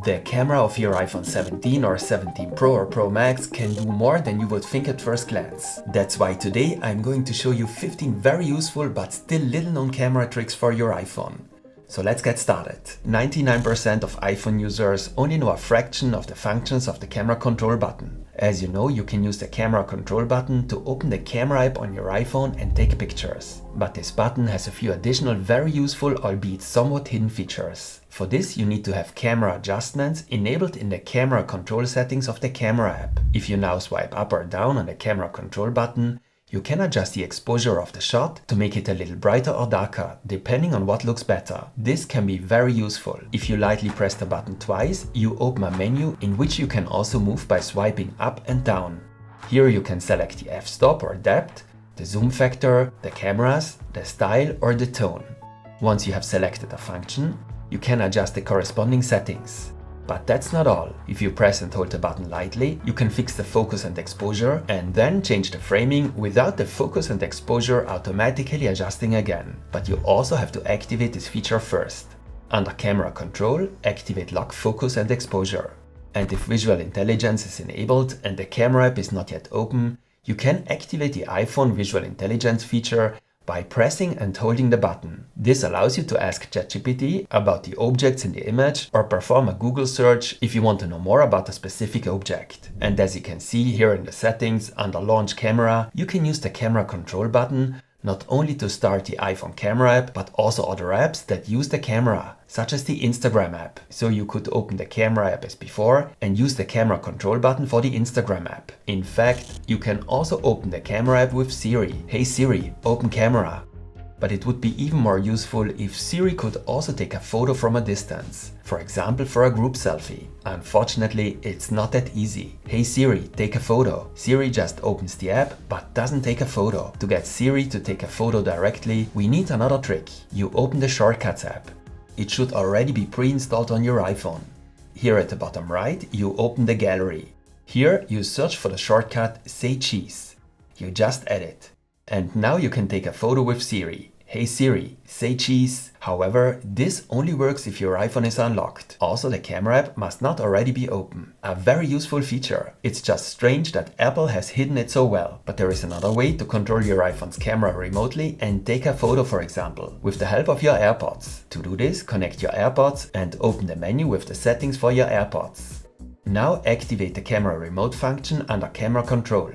The camera of your iPhone 17 or 17 Pro or Pro Max can do more than you would think at first glance. That's why today I'm going to show you 15 very useful but still little known camera tricks for your iPhone. So let's get started. 99% of iPhone users only know a fraction of the functions of the camera control button. As you know, you can use the camera control button to open the camera app on your iPhone and take pictures. But this button has a few additional very useful, albeit somewhat hidden features. For this, you need to have camera adjustments enabled in the camera control settings of the camera app. If you now swipe up or down on the camera control button, you can adjust the exposure of the shot to make it a little brighter or darker, depending on what looks better. This can be very useful. If you lightly press the button twice, you open a menu in which you can also move by swiping up and down. Here you can select the f-stop or depth, the zoom factor, the cameras, the style or the tone. Once you have selected a function, you can adjust the corresponding settings. But that's not all. If you press and hold the button lightly, you can fix the focus and exposure and then change the framing without the focus and exposure automatically adjusting again. But you also have to activate this feature first. Under Camera Control, activate Lock Focus and Exposure. And if Visual Intelligence is enabled and the camera app is not yet open, you can activate the iPhone Visual Intelligence feature by pressing and holding the button. This allows you to ask ChatGPT about the objects in the image or perform a Google search if you want to know more about a specific object. And as you can see here in the settings under Launch Camera, you can use the camera control button not only to start the iPhone camera app, but also other apps that use the camera, such as the Instagram app. So you could open the camera app as before and use the camera control button for the Instagram app. In fact, you can also open the camera app with Siri. Hey Siri, open camera. But it would be even more useful if Siri could also take a photo from a distance, for example for a group selfie. Unfortunately, it's not that easy. Hey Siri, take a photo. Siri just opens the app but doesn't take a photo. To get Siri to take a photo directly, we need another trick. You open the Shortcuts app. It should already be pre-installed on your iPhone. Here at the bottom right, you open the gallery. Here you search for the shortcut Say Cheese. You just add it. And now you can take a photo with Siri. Hey Siri, say cheese. However, this only works if your iPhone is unlocked. Also, the camera app must not already be open. A very useful feature. It's just strange that Apple has hidden it so well. But there is another way to control your iPhone's camera remotely and take a photo, for example, with the help of your AirPods. To do this, connect your AirPods and open the menu with the settings for your AirPods. Now activate the camera remote function under Camera Control.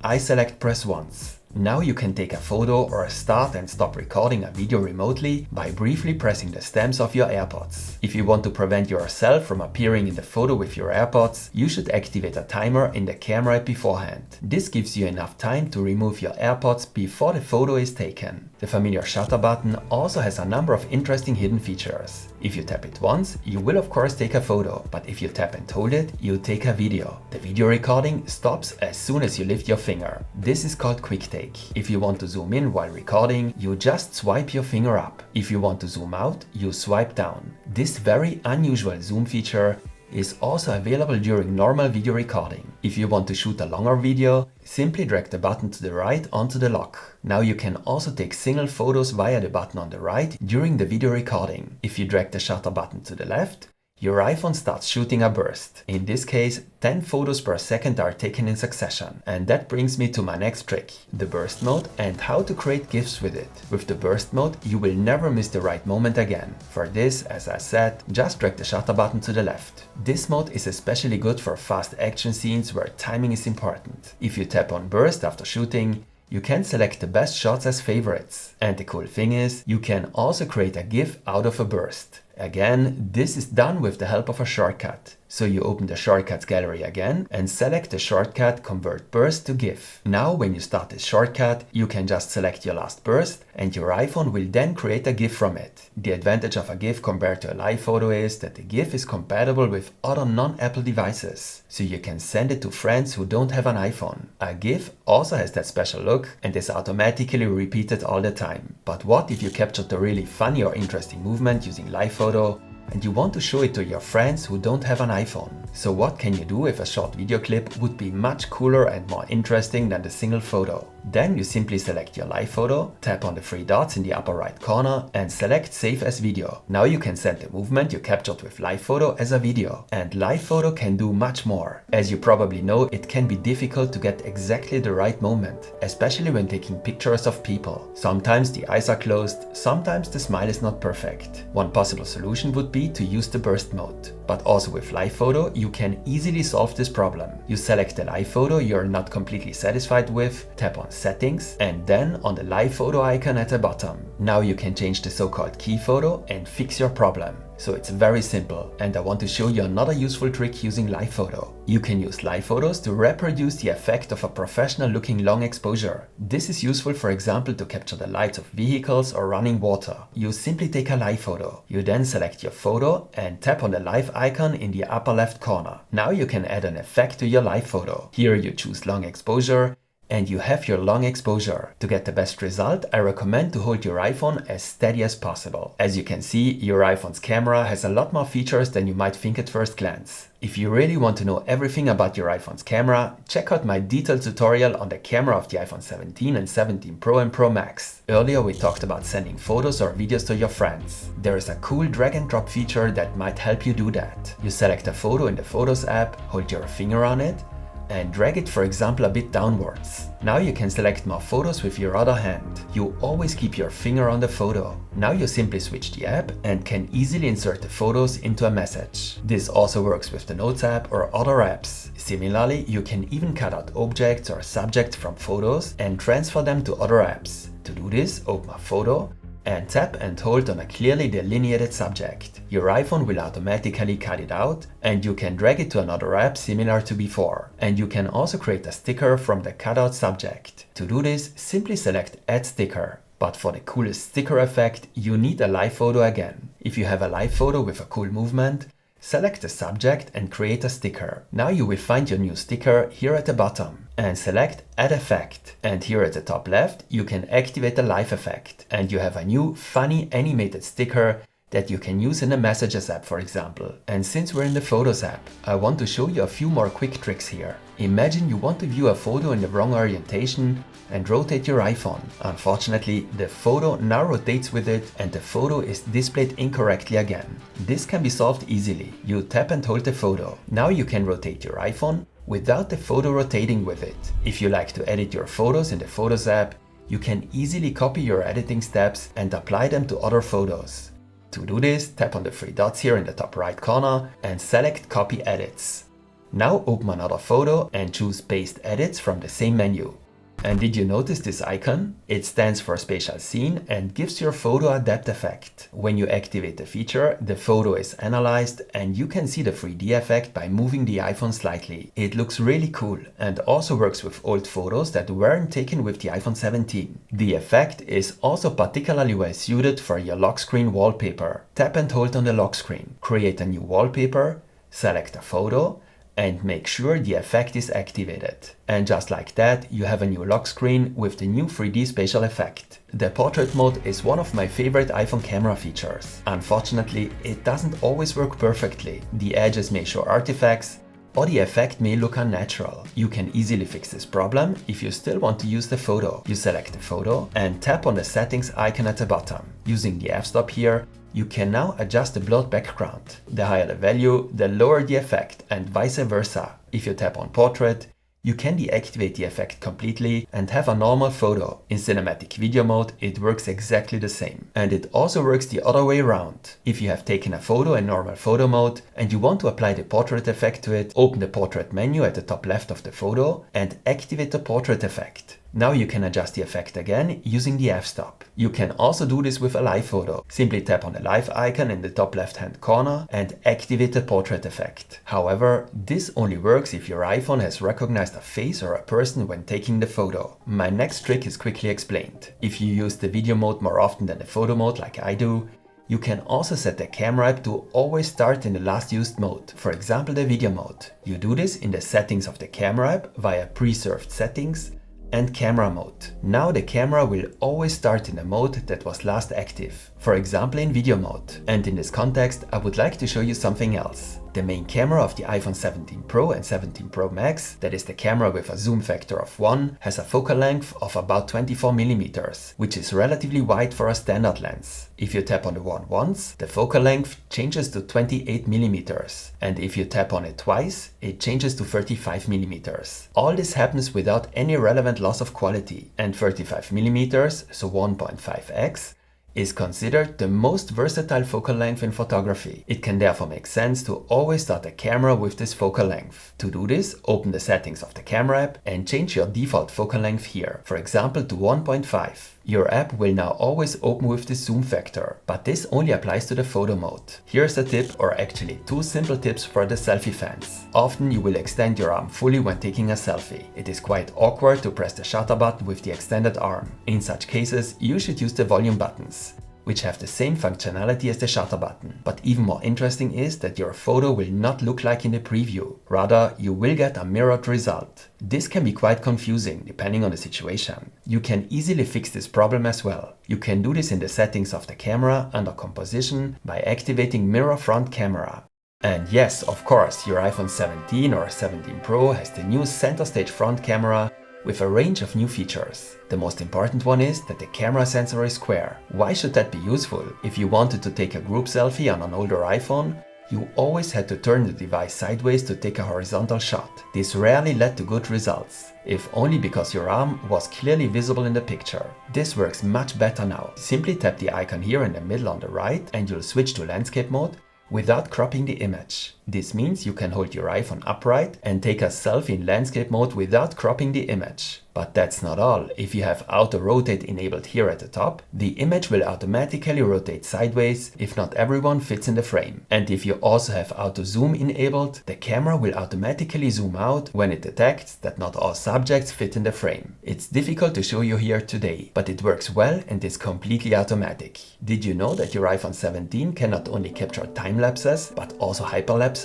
I select press once. Now you can take a photo or start and stop recording a video remotely by briefly pressing the stems of your AirPods. If you want to prevent yourself from appearing in the photo with your AirPods, you should activate a timer in the camera app beforehand. This gives you enough time to remove your AirPods before the photo is taken. The familiar shutter button also has a number of interesting hidden features. If you tap it once, you will of course take a photo, but if you tap and hold it, you take a video. The video recording stops as soon as you lift your finger. This is called Quick Take. If you want to zoom in while recording, you just swipe your finger up. If you want to zoom out, you swipe down. This very unusual zoom feature is also available during normal video recording. If you want to shoot a longer video, simply drag the button to the right onto the lock. Now you can also take single photos via the button on the right during the video recording. If you drag the shutter button to the left, your iPhone starts shooting a burst. In this case, 10 photos per second are taken in succession. And that brings me to my next trick, the burst mode and how to create GIFs with it. With the burst mode, you will never miss the right moment again. For this, as I said, just drag the shutter button to the left. This mode is especially good for fast action scenes where timing is important. If you tap on burst after shooting, you can select the best shots as favorites. And the cool thing is, you can also create a GIF out of a burst. Again, this is done with the help of a shortcut. So you open the Shortcuts gallery again and select the shortcut Convert Burst to GIF. Now when you start this shortcut, you can just select your last burst and your iPhone will then create a GIF from it. The advantage of a GIF compared to a live photo is that the GIF is compatible with other non-Apple devices. So you can send it to friends who don't have an iPhone. A GIF also has that special look and is automatically repeated all the time. But what if you captured a really funny or interesting movement using live photo and you want to show it to your friends who don't have an iPhone? So what can you do if a short video clip would be much cooler and more interesting than the single photo? Then you simply select your live photo, tap on the three dots in the upper right corner and select Save as Video. Now you can send the movement you captured with live photo as a video. And live photo can do much more. As you probably know, it can be difficult to get exactly the right moment, especially when taking pictures of people. Sometimes the eyes are closed, sometimes the smile is not perfect. One possible solution would be to use the burst mode. But also with live photo, you can easily solve this problem. You select the live photo you're not completely satisfied with, tap on Settings, and then on the live photo icon at the bottom. Now you can change the so-called key photo and fix your problem. So it's very simple, and I want to show you another useful trick using live photo. You can use live photos to reproduce the effect of a professional looking long exposure. This is useful, for example, to capture the lights of vehicles or running water. You simply take a live photo. You then select your photo and tap on the live icon in the upper left corner. Now you can add an effect to your live photo. Here you choose long exposure, and you have your long exposure. To get the best result, I recommend to hold your iPhone as steady as possible. As you can see, your iPhone's camera has a lot more features than you might think at first glance. If you really want to know everything about your iPhone's camera, check out my detailed tutorial on the camera of the iPhone 17 and 17 Pro and Pro Max. Earlier we talked about sending photos or videos to your friends. There is a cool drag and drop feature that might help you do that. You select a photo in the Photos app, hold your finger on it, and drag it, for example, a bit downwards. Now you can select more photos with your other hand. You always keep your finger on the photo. Now you simply switch the app and can easily insert the photos into a message. This also works with the Notes app or other apps. Similarly, you can even cut out objects or subjects from photos and transfer them to other apps. To do this, open a photo and tap and hold on a clearly delineated subject. Your iPhone will automatically cut it out and you can drag it to another app similar to before. And you can also create a sticker from the cutout subject. To do this, simply select Add Sticker. But for the coolest sticker effect, you need a live photo again. If you have a live photo with a cool movement, select the subject and create a sticker. Now you will find your new sticker here at the bottom and select Add Effect. And here at the top left, you can activate the live effect. And you have a new funny animated sticker that you can use in the Messages app, for example. And since we're in the Photos app, I want to show you a few more quick tricks here. Imagine you want to view a photo in the wrong orientation and rotate your iPhone. Unfortunately, the photo now rotates with it and the photo is displayed incorrectly again. This can be solved easily. You tap and hold the photo. Now you can rotate your iPhone without the photo rotating with it. If you like to edit your photos in the Photos app, you can easily copy your editing steps and apply them to other photos. To do this, tap on the three dots here in the top right corner and select Copy Edits. Now open another photo and choose Paste Edits from the same menu. And did you notice this icon? It stands for Spatial Scene and gives your photo a depth effect. When you activate the feature, the photo is analyzed and you can see the 3D effect by moving the iPhone slightly. It looks really cool and also works with old photos that weren't taken with the iPhone 17. The effect is also particularly well suited for your lock screen wallpaper. Tap and hold on the lock screen. Create a new wallpaper, select a photo, and make sure the effect is activated. And just like that, you have a new lock screen with the new 3D spatial effect. The portrait mode is one of my favorite iPhone camera features. Unfortunately, it doesn't always work perfectly. The edges may show artifacts, or the effect may look unnatural. You can easily fix this problem if you still want to use the photo. You select the photo and tap on the settings icon at the bottom. Using the f-stop here, you can now adjust the blurred background. The higher the value, the lower the effect, and vice versa. If you tap on portrait, you can deactivate the effect completely and have a normal photo. In cinematic video mode, it works exactly the same. And it also works the other way around. If you have taken a photo in normal photo mode and you want to apply the portrait effect to it, open the portrait menu at the top left of the photo and activate the portrait effect. Now you can adjust the effect again using the f-stop. You can also do this with a live photo. Simply tap on the live icon in the top left hand corner and activate the portrait effect. However, this only works if your iPhone has recognized a face or a person when taking the photo. My next trick is quickly explained. If you use the video mode more often than the photo mode like I do, you can also set the camera app to always start in the last used mode, for example the video mode. You do this in the settings of the camera app via preserved settings and camera mode. Now the camera will always start in a mode that was last active, for example in video mode. And in this context, I would like to show you something else. The main camera of the iPhone 17 Pro and 17 Pro Max, that is the camera with a zoom factor of 1, has a focal length of about 24mm, which is relatively wide for a standard lens. If you tap on the one once, the focal length changes to 28mm, and if you tap on it twice, it changes to 35mm. All this happens without any relevant loss of quality, and 35mm, so 1.5x, is considered the most versatile focal length in photography. It can therefore make sense to always start a camera with this focal length. To do this, open the settings of the camera app and change your default focal length here, for example to 1.5. Your app will now always open with the zoom factor, but this only applies to the photo mode. Here's a tip, or actually two simple tips for the selfie fans. Often you will extend your arm fully when taking a selfie. It is quite awkward to press the shutter button with the extended arm. In such cases, you should use the volume buttons, which have the same functionality as the shutter button. But even more interesting is that your photo will not look like in the preview. Rather, you will get a mirrored result. This can be quite confusing depending on the situation. You can easily fix this problem as well. You can do this in the settings of the camera under composition by activating mirror front camera. And yes, of course, your iPhone 17 or 17 Pro has the new center stage front camera with a range of new features. The most important one is that the camera sensor is square. Why should that be useful? If you wanted to take a group selfie on an older iPhone, you always had to turn the device sideways to take a horizontal shot. This rarely led to good results, if only because your arm was clearly visible in the picture. This works much better now. Simply tap the icon here in the middle on the right and you'll switch to landscape mode without cropping the image. This means you can hold your iPhone upright and take a selfie in landscape mode without cropping the image. But that's not all. If you have auto rotate enabled here at the top, the image will automatically rotate sideways if not everyone fits in the frame. And if you also have auto zoom enabled, the camera will automatically zoom out when it detects that not all subjects fit in the frame. It's difficult to show you here today, but it works well and is completely automatic. Did you know that your iPhone 17 can not only capture time lapses, but also hyperlapses?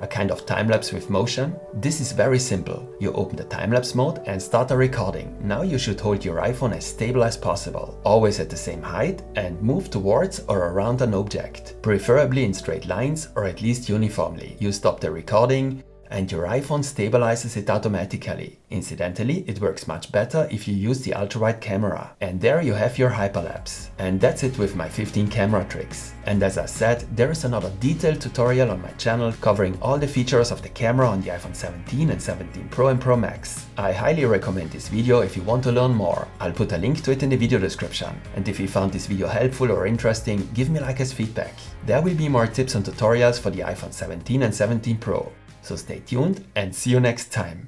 A kind of time-lapse with motion? This is very simple. You open the time-lapse mode and start a recording. Now you should hold your iPhone as stable as possible, always at the same height, and move towards or around an object, preferably in straight lines or at least uniformly. You stop the recording and your iPhone stabilizes it automatically. Incidentally, it works much better if you use the ultra-wide camera. And there you have your hyperlapse. And that's it with my 15 camera tricks. And as I said, there is another detailed tutorial on my channel covering all the features of the camera on the iPhone 17 and 17 Pro and Pro Max. I highly recommend this video if you want to learn more. I'll put a link to it in the video description. And if you found this video helpful or interesting, give me a like as feedback. There will be more tips and tutorials for the iPhone 17 and 17 Pro. So stay tuned and see you next time.